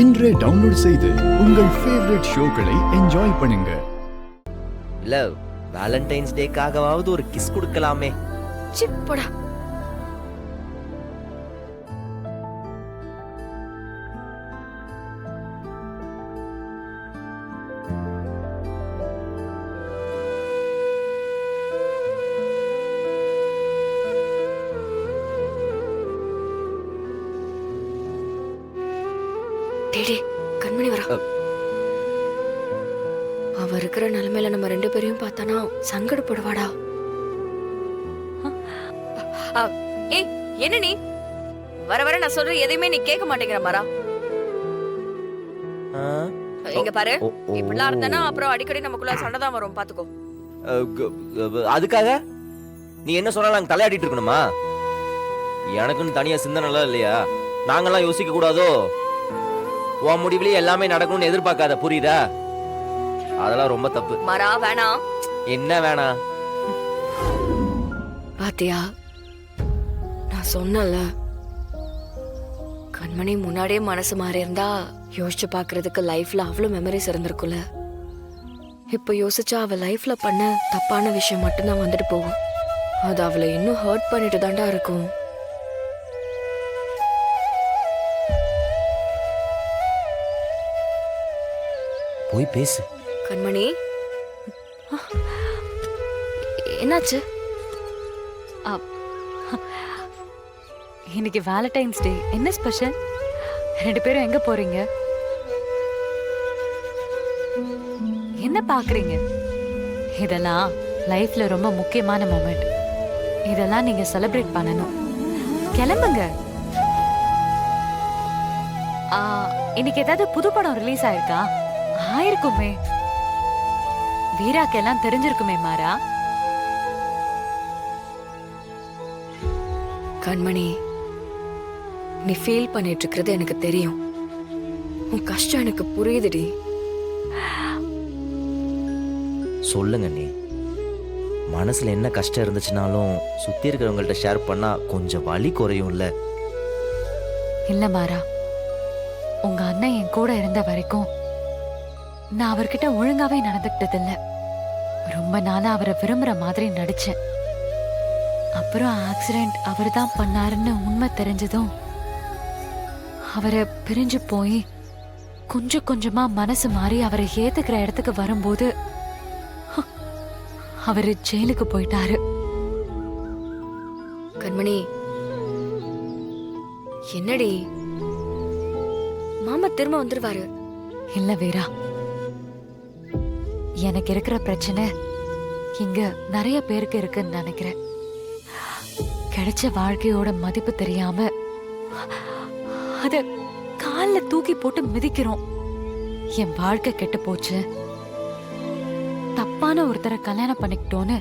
இன்றே டவுன்லோட் செய்து உங்கள் ஃபேவரட் ஷோக்களை என்ஜாய் பண்ணுங்க. இல்ல வேலண்டைன்ஸ் டேக்காகவாவது ஒரு கிஸ் கொடுக்கலாமே. சிப்படா. டேடி, கண்மணி வரா. அவ இருக்கிற நிலைமையில நம்ம ரெண்டு பேரையும் பார்த்தானா சங்கடப்படுவாடா. ஏய், என்ன நீ வர வர நான் சொல்ற எதையுமே நீ கேட்க மாட்டேங்கிற மாறா. இங்க பாரு, இப்படிலாம் இருந்தானா அப்புறம் அடிக்கடி நமக்குள்ள சண்டை தான் வரும், பாத்துக்கோ. அதுக்காக நீ என்ன சொன்னாலும் நாங்க தலையாடிட்டு இருக்கணுமா? எனக்குன்னு தனியா சிந்தனை எல்லாம் இல்லையா? நாங்கெல்லாம் யோசிக்க கூடாதோ? உன் முடிவுலயே எல்லாமே நடக்கணும்னு எதிர்பார்க்காத, புரியுதா? அதெல்லாம் ரொம்ப தப்பு. மாறா, வேணாம். என்ன வேணாம்? பாத்தியா, நான் சொன்னல, கண்மணி முன்னாடியே மனசு மாறி இருந்தா யோசிச்சு பாக்குறதுக்கு லைஃப்ல அவ்வளவு மெமரிஸ் இருந்திருக்குல்ல. இப்ப யோசிச்சா அவ லைஃப்ல பண்ண தப்பான விஷயம் மட்டும்தான் வந்துட்டு போகும். அது அவளை இன்னும் ஹர்ட் பண்ணிட்டு தாண்டா இருக்கும். போய் பேசு. கண்மணி, என்னாச்சு? இன்னைக்கு வேலண்டைன்ஸ் டே, என்ன ஸ்பெஷல்? ரெண்டு பேரும் எங்க போறீங்க? என்ன பாக்குறீங்க? இதெல்லாம் லைஃப்ல ரொம்ப முக்கியமான மொமெண்ட். இதெல்லாம் நீங்க செலிப்ரேட் பண்ணணும். கிளம்புங்க. இன்னைக்கு ஏதாவது புது படம் ரிலீஸ் ஆயிருக்கா? ஆயிருக்குமே. வீராக்கெல்லாம் தெரிஞ்சிருக்குமே மாறா. கண்மணி, நீ ஃபீல் பண்ணிட்டு இருக்கிறது எனக்கு தெரியும். உன் கஷ்டம் எனக்கு புரியுதுடி. சொல்லுங்க நீ. மனசுல என்ன கஷ்டம் இருந்துச்சுனாலும் சுத்தி இருக்கிறவங்கள்ட்ட ஷேர் பண்ணா கொஞ்சம் வலி குறையும்ல. இல்ல மாறா, உங்க அண்ணன் என் கூட இருந்த வரைக்கும் நான் அவர்கிட்ட ஒழுங்காவே நடந்துக்கிட்டது இல்ல. ரொம்ப நாளா அவரை விரும்புற மாதிரி நடிச்சேன். அப்புறம் ஆக்சிடென்ட் அவர் தான் பண்ணாருன்னு உண்மை தெரிஞ்சதும் அவரை பிரிஞ்சு போய் கொஞ்சம் கொஞ்சமா மனசு மாறி அவரை ஏத்துக்கிற இடத்துக்கு வரும்போது அவரு ஜெயிலுக்கு போயிட்டாரு. கண்மணி, என்னடி? மாமா திரும்ப வந்துருவாரு. இல்ல வீரா, எனக்கு இருக்கிற பிரச்சனை இங்க நிறைய பேருக்கு இருக்குன்னு நினைக்கிறேன். கிடைச்ச வாழ்க்கையோட மதிப்பு தெரியாம அத கால்ல தூக்கி போட்டு மிதிக்கிறோம். என் வாழ்க்கை கெட்டு போச்சு, தப்பான ஒருத்தரை கல்யாணம் பண்ணிக்கிட்டோன்னு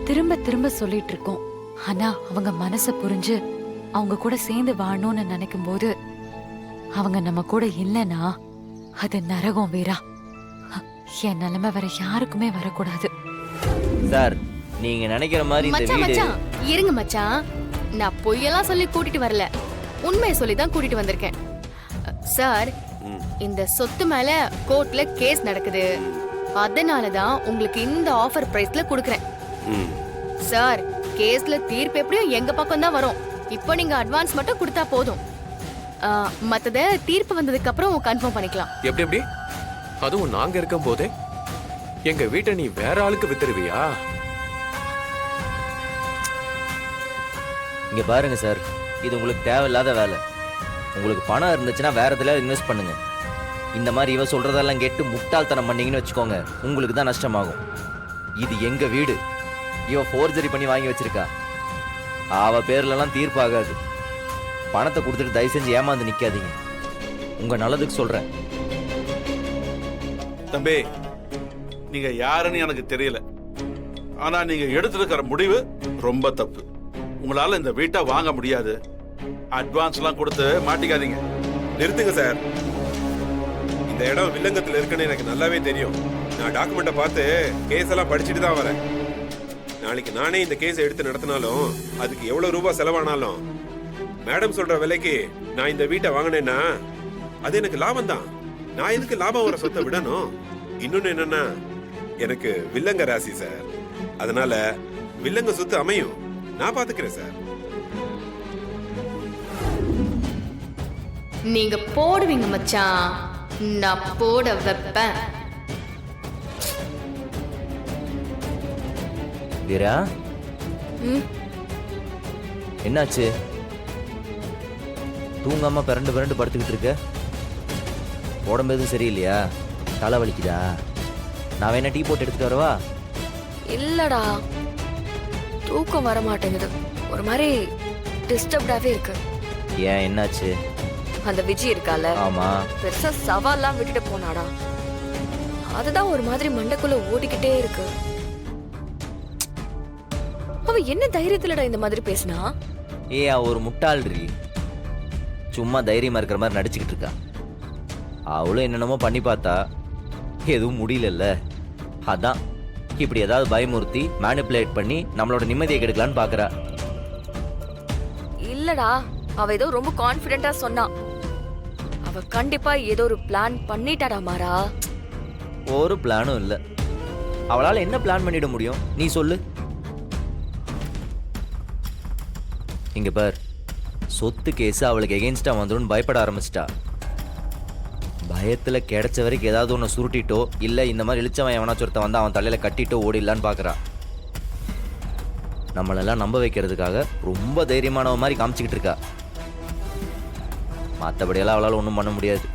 திரும்ப திரும்ப சொல்லிட்டு இருக்கோம். ஆனா அவங்க மனச புரிஞ்சு அவங்க கூட சேர்ந்து வாழணும்னு நினைக்கும் போது அவங்க நம்ம கூட இல்லைன்னா அது நரகம் வீரா. என் நிலைமை வேற யாருக்குமே வரக்கூடாது. சார், நீங்க நினைக்கிற மாதிரி இந்த வீடு. மச்சான், இருங்க மச்சான். நான் பொய்யெல்லாம் சொல்லி கூட்டிட்டு வரல, உண்மையை சொல்லி தான் கூட்டிட்டு வந்திருக்கேன். சார், இந்த சொத்து மேல கோர்ட்ல கேஸ் நடக்குது. அதனால தான் உங்களுக்கு இந்த ஆஃபர் பிரைஸ்ல கொடுக்கறேன். சார், கேஸ்ல தீர்ப்பு எப்படியும் எங்க பக்கம் தான் வரும். இப்போ நீங்க அட்வான்ஸ் மட்டும் கொடுத்தா போதும். மத்தத தீர்ப்பு வந்ததுக்கு அப்புறம் கன்ஃபார்ம் பண்ணிக்கலாம். எப்படி? அதுவும் நாங்க இருக்கும் போதே எங்க வீட்டை நீ வேற ஆளுக்கு வித்துருவியா? இங்க பாருங்க சார், இது உங்களுக்கு தேவையில்லாத வேலை. உங்களுக்கு பணம் இருந்துச்சுன்னா வேற எதுல இன்வெஸ்ட் பண்ணுங்க. இந்த மாதிரி இவ சொல்றதெல்லாம் கேட்டு முட்டாள்தனம் பண்ணீங்கன்னு வச்சுக்கோங்க, உங்களுக்கு தான் நஷ்டமாகும். இது எங்க வீடு. இவ ஃபோர்ஜரி பண்ணி வாங்கி வச்சிருக்கா. அவ பேர்ல எல்லாம் தீர்ப்பாகாது. பணத்தை கொடுத்துட்டு தயவு செஞ்சு ஏமாந்து நிக்காதீங்க. உங்க நல்லதுக்கு சொல்றேன். தம்பி, நீங்க யாருன்னு எனக்கு தெரியல, ஆனா நீங்க எடுத்திருக்கிற முடிவு ரொம்ப தப்பு. உங்களால இந்த வீட்டை வாங்க முடியாது. அட்வான்ஸ் எல்லாம் கொடுத்து மாட்டிக்காதீங்க. நிறுத்துங்க சார். இந்த இடம் வில்லங்கத்துல இருக்குன்னு எனக்கு நல்லாவே தெரியும். நான் டாக்குமெண்ட்டை பார்த்து கேஸ் எல்லாம் படிச்சுட்டு தான் வரேன். நாளைக்கு நானே இந்த கேஸ் எடுத்து நடத்தினாலும் அதுக்கு எவ்வளவு ரூபாய் செலவானாலும் மேடம் சொல்ற விலைக்கு நான் இந்த வீட்டை வாங்கினேன்னா அது எனக்கு லாபம் தான். நான் எதுக்கு லாபம் வர சொத்தை விடணும்? இன்னொன்னு என்னன்னா, எனக்கு வில்லங்க ராசி சார். அதனால வில்லங்க சொத்து அமையும். நான் பாத்துக்கிறேன் சார். நீங்க போடுவீங்க மச்சான், நான் போட வைப்பேன். வீரா, ம் என்னாச்சு? தூங்காம பிறண்டு பிறண்டு படுத்துக்கிட்டு இருக்க. உடம்பு எதுவும் சரியில்லையா? தலை வலிக்குதா? நான் வேணா டீ போட்டு எடுத்துட்டு வரவா? இல்லடா, தூக்கம் வர மாட்டேங்குது. ஒரு மாதிரி டிஸ்டர்ப்டாவே இருக்கு. ஏன், என்னாச்சு? அந்த விஜய் இருக்கால, ஆமா. பெருசா சவால்லாம் விட்டுட்டு போனாடா. அதுதான் ஒரு மாதிரி மண்டைக்குள்ள ஓடிக்கிட்டே இருக்கு. அவ என்ன தைரியத்துலடா இந்த மாதிரி பேசினா? அவ ஒரு முட்டாள்ரி. சும்மா தைரியமா இருக்கிற மாதிரி நடிச்சுக்கிட்டு இருக்கா. அவளும் என்னென்னமோ பண்ணி பார்த்தா, எதுவும் முடியலல்ல. அதான் இப்படி ஏதாவது பயமுறுத்தி மேனிப்புலேட் பண்ணி நம்மளோட நிம்மதியை கெடுக்கலான்னு பாக்குறா. இல்லடா, அவ ஏதோ ரொம்ப கான்ஃபிடென்ட்டா சொன்னா. அவ கண்டிப்பா ஏதோ ஒரு பிளான் பண்ணிட்டாடா மாறா. ஒரு பிளானும் இல்ல. அவளால என்ன பிளான் பண்ணிட முடியும்? நீ சொல்லு. இங்க பார், சொத்து கேஸ் அவளுக்கு எகெயின்ஸ்டா வந்துடும் பயப்பட ஆரம்பிச்சிட்டா. பயத்துல கிடைச்ச வரைக்கும் ஏதாவது ஒன்று சுருட்டிட்டோ இல்ல இந்த மாதிரி இழிச்சவன் எவனாச்சும் ஒருத்தன் வந்து அவன் தலையில கட்டிட்டோ ஓடிடலான்னு பாக்குறா. நம்மளெல்லாம் நம்ப வைக்கிறதுக்காக ரொம்ப தைரியமானவ மாதிரி காமிச்சுக்கிட்டு இருக்கா. மற்றபடியெல்லாம் அவளால் ஒன்றும் பண்ண முடியாது.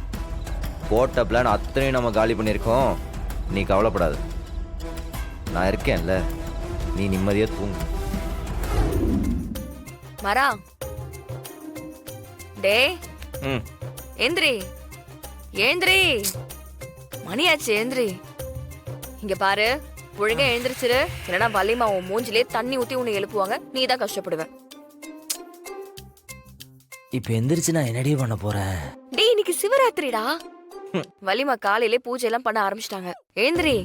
போட்ட பிளான் அத்தனையும் நம்ம காலி பண்ணியிருக்கோம். நீ கவலைப்படாது, நான் இருக்கேன்ல. நீ நிம்மதியா தூங்கு. மாறா, டே ம். ஏந்திரி, ஏந்திரி, மணியாச்சு, ஏந்திரி. இங்க பாரு, ஒழுங்கா எழுந்திரிச்சிரு. இல்லைன்னா வலிமா உன் மூஞ்சிலே தண்ணி ஊத்தி உன்னை எழுப்புவாங்க. நீ தான் கஷ்டப்படுவ. இப்ப எந்திரிச்சு நான் என்னடி பண்ண போறேன்? டேய், இன்னைக்கு சிவராத்திரிடா. வலிமா காலையிலே பூஜை எல்லாம் பண்ண ஆரம்பிச்சிட்டாங்க. எழுந்திரி.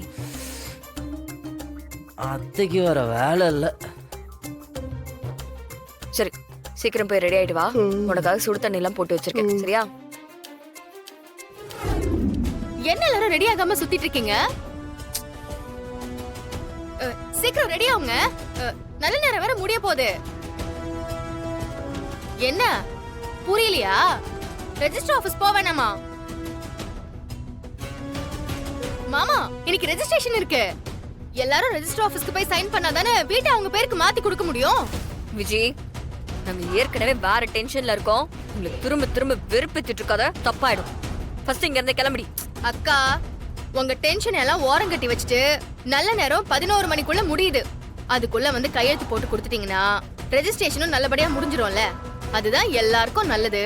அத்தைக்கு வர வேலை இல்ல. சரி, சீக்கிரம் போய் ரெடி ஆயிட்டு வா. உனக்காக சுடு தண்ணி எல்லாம் போட்டு வச்சிருக்கேன். சரியா? என்ன எல்லாரும் ரெடி ஆகாம சுத்திட்டு இருக்கீங்க? சீக்கிரம் ரெடி ஆகுங்க. நல்ல நேரம் வேற முடிய போகுது. என்ன புரியலையா? ரெஜிஸ்டர் ஆபீஸ் போக வேணாமா? மாமா, இன்னைக்கு ரெஜிஸ்ட்ரேஷன் இருக்கு. எல்லாரும் ரெஜிஸ்டர் ஆபீஸ்க்கு போய் சைன் பண்ணாதானே வீட்டை அவங்க பேருக்கு மாத்தி கொடுக்க முடியும். விஜய், நாங்க ஏற்கனவே வேற டென்ஷன்ல இருக்கோம். உங்களுக்கு திரும்ப திரும்ப வெறுப்பேத்திட்டு இருக்காத, தப்பாயிடும். ஃபர்ஸ்ட் இங்க இருந்து கிளம்பி. அக்கா, உங்க டென்ஷன் எல்லாம் ஓரம் கட்டி வச்சுட்டு நல்ல நேரம் 11 மணிக்குள்ள முடியுது. அதுக்குள்ள வந்து கையெழுத்து போட்டு கொடுத்துட்டீங்கன்னா ரெஜிஸ்ட்ரேஷனும் நல்லபடியா முடிஞ்சிரும்ல. அதுதான் எல்லாருக்கும் நல்லது.